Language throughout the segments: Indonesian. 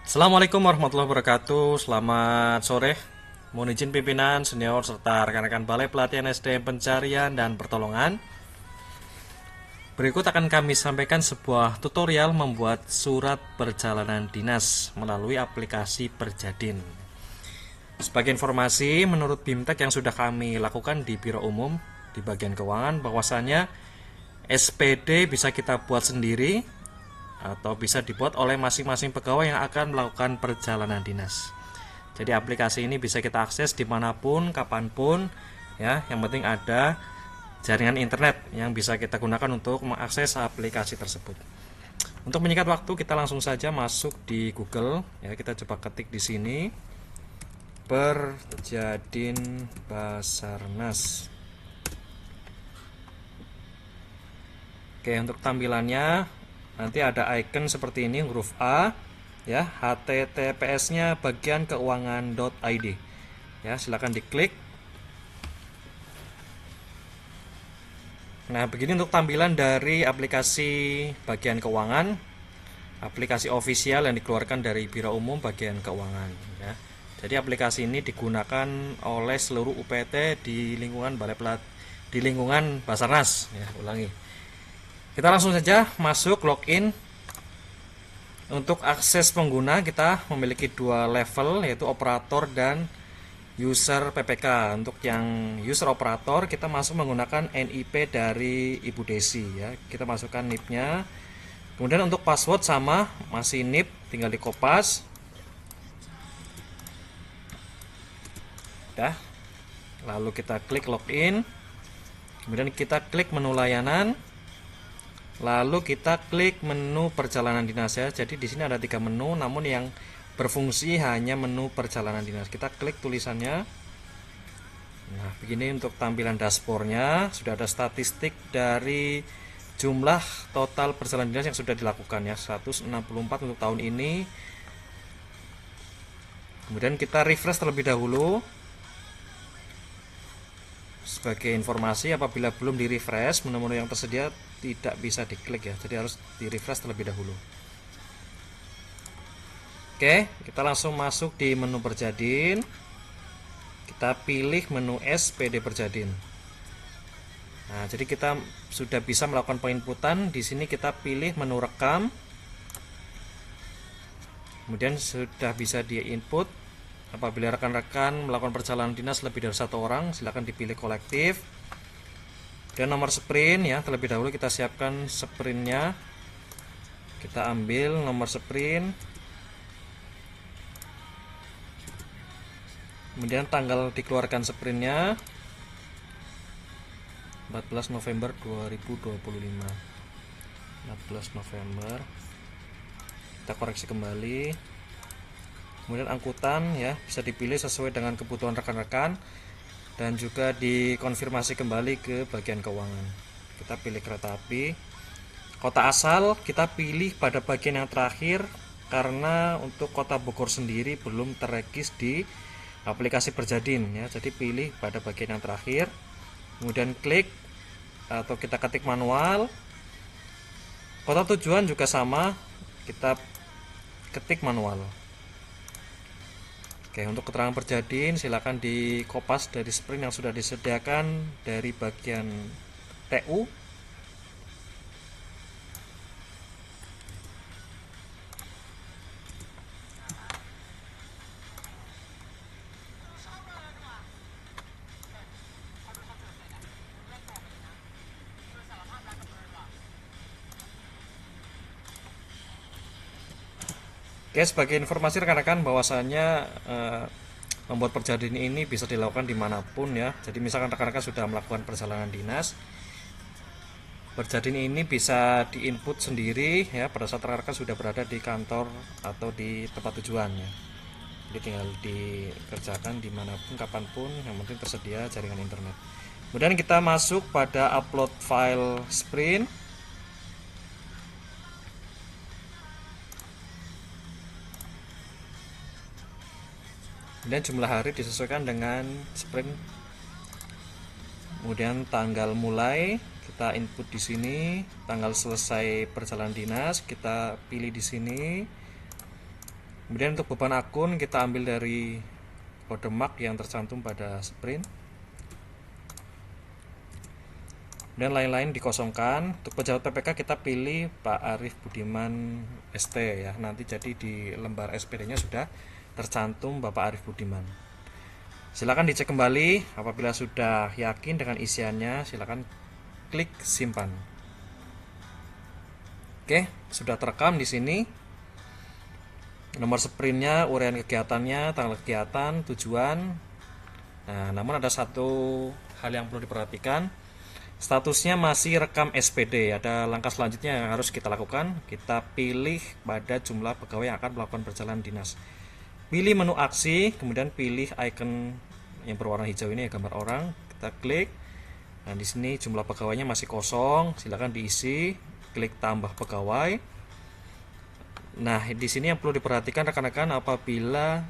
Assalamualaikum warahmatullahi wabarakatuh. Selamat sore. Mohon izin pimpinan, senior, serta rekan-rekan Balai Pelatihan SDM Pencarian dan Pertolongan. Berikut akan kami sampaikan sebuah tutorial membuat surat perjalanan dinas melalui aplikasi Perjadin. Sebagai informasi, menurut BIMTEK yang sudah kami lakukan di Biro Umum di bagian keuangan, bahwasannya SPD bisa kita buat sendiri atau bisa dibuat oleh masing-masing pegawai yang akan melakukan perjalanan dinas. Jadi aplikasi ini bisa kita akses dimanapun, kapanpun, ya. Yang penting ada jaringan internet yang bisa kita gunakan untuk mengakses aplikasi tersebut. Untuk menyingkat waktu, kita langsung saja masuk di Google. Ya, kita coba ketik di sini Perjadin Basarnas. Oke, untuk tampilannya nanti ada icon seperti ini huruf A, ya, HTTPS-nya bagian keuangan.id. Ya, silakan diklik. Nah, begini untuk tampilan dari aplikasi bagian keuangan, aplikasi official yang dikeluarkan dari Biro Umum bagian keuangan, ya. Jadi aplikasi ini digunakan oleh seluruh UPT di lingkungan di lingkungan Basarnas, ya, ulangi. Kita langsung saja masuk login. Untuk akses pengguna kita memiliki dua level, yaitu operator dan user PPK. Untuk yang user operator kita masuk menggunakan NIP dari Ibu Desi, ya. Kita masukkan NIP-nya. Kemudian untuk password sama, masih NIP, tinggal dikopas. Udah. Lalu kita klik login. Kemudian kita klik menu layanan. Lalu kita klik menu perjalanan dinas, ya. Jadi di sini ada 3 menu, namun yang berfungsi hanya menu perjalanan dinas. Kita klik tulisannya. Nah, begini untuk tampilan dashboardnya. Sudah ada statistik dari jumlah total perjalanan dinas yang sudah dilakukan, ya, 164 untuk tahun ini. Kemudian kita refresh terlebih dahulu. Sebagai informasi, apabila belum di refresh, menu-menu yang tersedia tidak bisa diklik, ya. Jadi harus di refresh terlebih dahulu. Oke, kita langsung masuk di menu Perjadin. Kita pilih menu SPD Perjadin. Nah, jadi kita sudah bisa melakukan penginputan. Di sini kita pilih menu rekam. Kemudian sudah bisa di-input. Apabila rekan-rekan melakukan perjalanan dinas lebih dari 1 orang, silakan dipilih kolektif. Dan nomor sprint, ya, terlebih dahulu kita siapkan sprintnya. Kita ambil nomor sprint. Kemudian tanggal dikeluarkan sprintnya 14 November 2025. 14 November. Kita koreksi kembali. Kemudian angkutan, ya, bisa dipilih sesuai dengan kebutuhan rekan-rekan dan juga dikonfirmasi kembali ke bagian keuangan. Kita pilih kereta api. Kota asal kita pilih pada bagian yang terakhir karena untuk kota Bogor sendiri belum terregis di aplikasi Perjadin, ya. Jadi pilih pada bagian yang terakhir. Kemudian klik atau kita ketik manual. Kota tujuan juga sama, kita ketik manual. Oke, untuk keterangan Perjadin silakan dikopas dari sprint yang sudah disediakan dari bagian TU. Oke, sebagai informasi rekan-rekan bahwasannya membuat Perjadin ini bisa dilakukan dimanapun, ya. Jadi misalkan rekan-rekan sudah melakukan perjalanan dinas, Perjadin ini bisa diinput sendiri, ya, pada saat rekan-rekan sudah berada di kantor atau di tempat tujuannya. Jadi tinggal dikerjakan dimanapun, kapanpun, yang penting tersedia jaringan internet. Kemudian kita masuk pada upload file sprint. Kemudian jumlah hari disesuaikan dengan sprint. Kemudian tanggal mulai kita input di sini, tanggal selesai perjalanan dinas kita pilih di sini. Kemudian untuk beban akun kita ambil dari kode MAC yang tercantum pada sprint. Dan lain-lain dikosongkan. Untuk pejabat PPK kita pilih Pak Arif Budiman ST ya. Nanti jadi di lembar SPD-nya sudah tercantum Bapak Arif Budiman. Silakan dicek kembali. Apabila sudah yakin dengan isiannya, silakan klik simpan. Oke, sudah terekam di sini. Nomor sprintnya, uraian kegiatannya, tanggal kegiatan, tujuan. Nah, namun ada satu hal yang perlu diperhatikan. Statusnya masih rekam SPD. Ada langkah selanjutnya yang harus kita lakukan. Kita pilih pada jumlah pegawai yang akan melakukan perjalanan dinas. Pilih menu aksi, kemudian pilih icon yang berwarna hijau ini ya, gambar orang. Kita klik. Nah, di sini jumlah pegawainya masih kosong. Silakan diisi. Klik tambah pegawai. Nah, di sini yang perlu diperhatikan rekan-rekan, apabila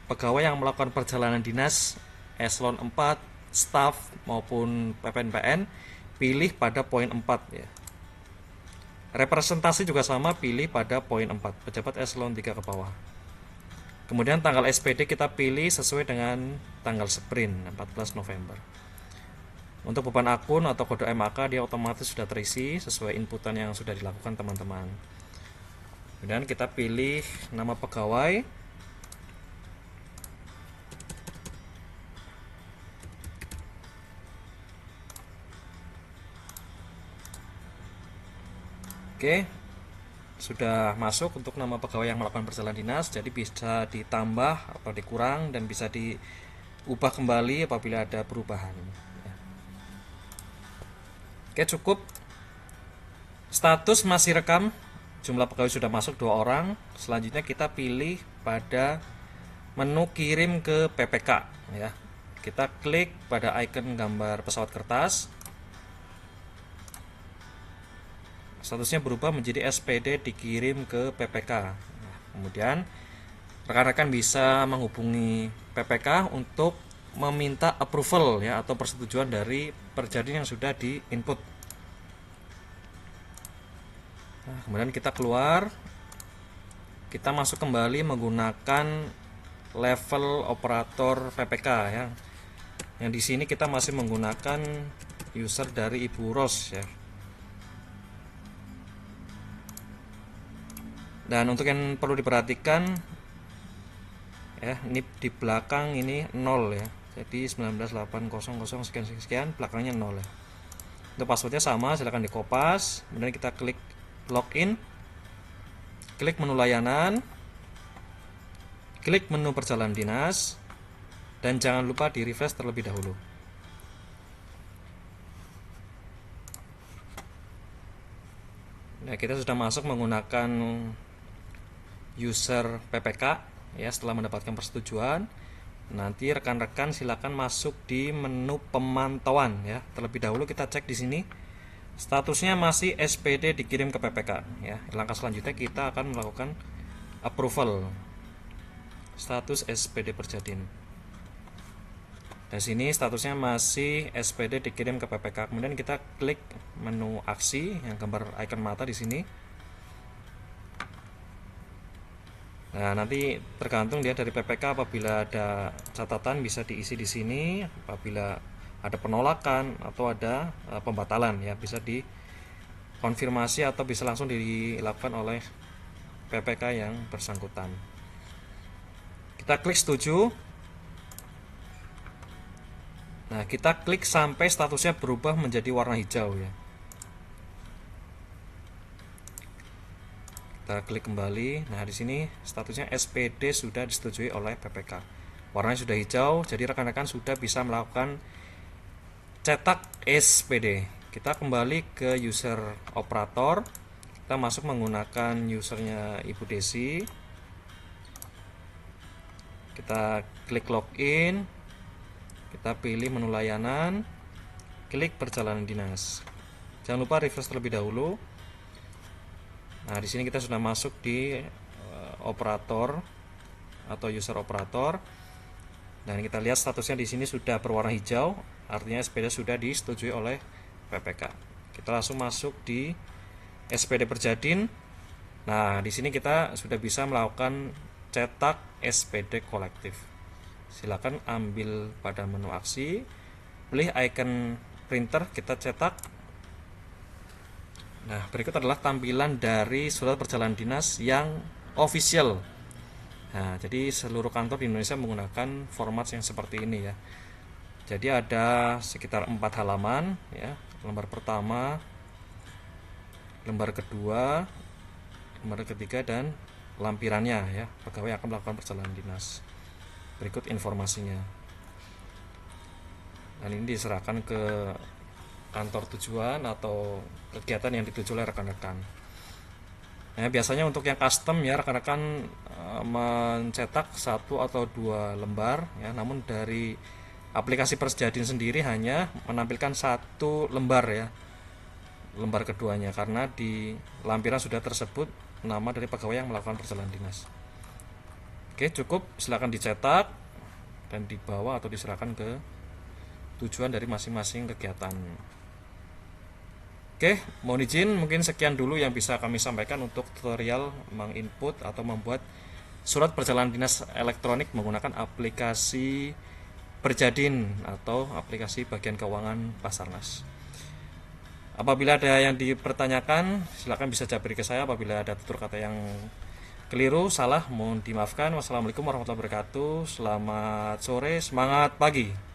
pegawai yang melakukan perjalanan dinas eselon 4, staf maupun PPNPN, pilih pada poin 4 ya. Representasi juga sama, pilih pada poin 4, pejabat eselon 3 ke bawah. Kemudian tanggal SPD kita pilih sesuai dengan tanggal sprint 14 November. Untuk beban akun atau kode MAK dia otomatis sudah terisi sesuai inputan yang sudah dilakukan teman-teman. Kemudian kita pilih nama pegawai. Oke, sudah masuk untuk nama pegawai yang melakukan perjalanan dinas, jadi bisa ditambah atau dikurang dan bisa diubah kembali apabila ada perubahan. Oke, cukup. Status masih rekam, jumlah pegawai sudah masuk 2 orang. Selanjutnya kita pilih pada menu kirim ke PPK ya. Kita klik pada icon gambar pesawat kertas. Statusnya berubah menjadi SPD dikirim ke PPK. Nah, kemudian rekan-rekan bisa menghubungi PPK untuk meminta approval ya atau persetujuan dari perjanjian yang sudah di input. Nah, kemudian kita keluar, kita masuk kembali menggunakan level operator PPK ya. Yang di sini kita masih menggunakan user dari Ibu Ros ya. Dan untuk yang perlu diperhatikan ya, ini di belakang ini 0 ya. Jadi 19800 sekian belakangnya 0 ya. Untuk passwordnya sama, silahkan dikopas. Kemudian kita klik login. Klik menu layanan. Klik menu perjalanan dinas. Dan jangan lupa di refresh terlebih dahulu. Nah, kita sudah masuk menggunakan user PPK ya. Setelah mendapatkan persetujuan, nanti rekan-rekan silakan masuk di menu pemantauan ya. Terlebih dahulu kita cek di sini statusnya masih SPD dikirim ke PPK ya. Langkah selanjutnya kita akan melakukan approval status SPD Perjadin. Di sini statusnya masih SPD dikirim ke PPK. Kemudian kita klik menu aksi yang gambar icon mata di sini. Nah, nanti tergantung dia dari PPK, apabila ada catatan bisa diisi di sini, apabila ada penolakan atau ada pembatalan ya bisa dikonfirmasi atau bisa langsung dilakukan oleh PPK yang bersangkutan. Kita klik setuju. Nah, kita klik sampai statusnya berubah menjadi warna hijau ya. Kita klik kembali. Nah, di sini statusnya SPD sudah disetujui oleh PPK. Warnanya sudah hijau, jadi rekan-rekan sudah bisa melakukan cetak SPD. Kita kembali ke user operator. Kita masuk menggunakan usernya Ibu Desi. Kita klik login. Kita pilih menu layanan. Klik perjalanan dinas. Jangan lupa refresh terlebih dahulu. Nah, di sini kita sudah masuk di operator atau user operator. Dan kita lihat statusnya di sini sudah berwarna hijau, artinya SPD sudah disetujui oleh PPK. Kita langsung masuk di SPD Perjadin. Nah, di sini kita sudah bisa melakukan cetak SPD kolektif. Silakan ambil pada menu aksi, pilih icon printer, kita cetak. Nah, berikut adalah tampilan dari surat perjalanan dinas yang official. Nah, jadi seluruh kantor di Indonesia menggunakan format yang seperti ini ya. Jadi ada sekitar 4 halaman ya. Lembar pertama, lembar kedua, lembar ketiga, dan lampirannya ya. Pegawai akan melakukan perjalanan dinas. Berikut informasinya. Dan ini diserahkan ke kantor tujuan atau kegiatan yang dituju oleh rekan-rekan. Nah, biasanya untuk yang custom ya, rekan-rekan mencetak 1 atau 2 lembar ya, namun dari aplikasi Persjadin sendiri hanya menampilkan 1 lembar ya, lembar keduanya, karena di lampiran sudah tersebut nama dari pegawai yang melakukan perjalanan dinas. Oke, cukup, silakan dicetak dan dibawa atau diserahkan ke tujuan dari masing-masing kegiatan. Oke, mohon izin, mungkin sekian dulu yang bisa kami sampaikan untuk tutorial menginput atau membuat surat perjalanan dinas elektronik menggunakan aplikasi Persjadin atau aplikasi bagian keuangan Basarnas. Apabila ada yang dipertanyakan, silakan bisa jabri ke saya. Apabila ada tutur kata yang keliru, salah, mohon dimaafkan. Wassalamualaikum warahmatullahi wabarakatuh. Selamat sore, semangat pagi.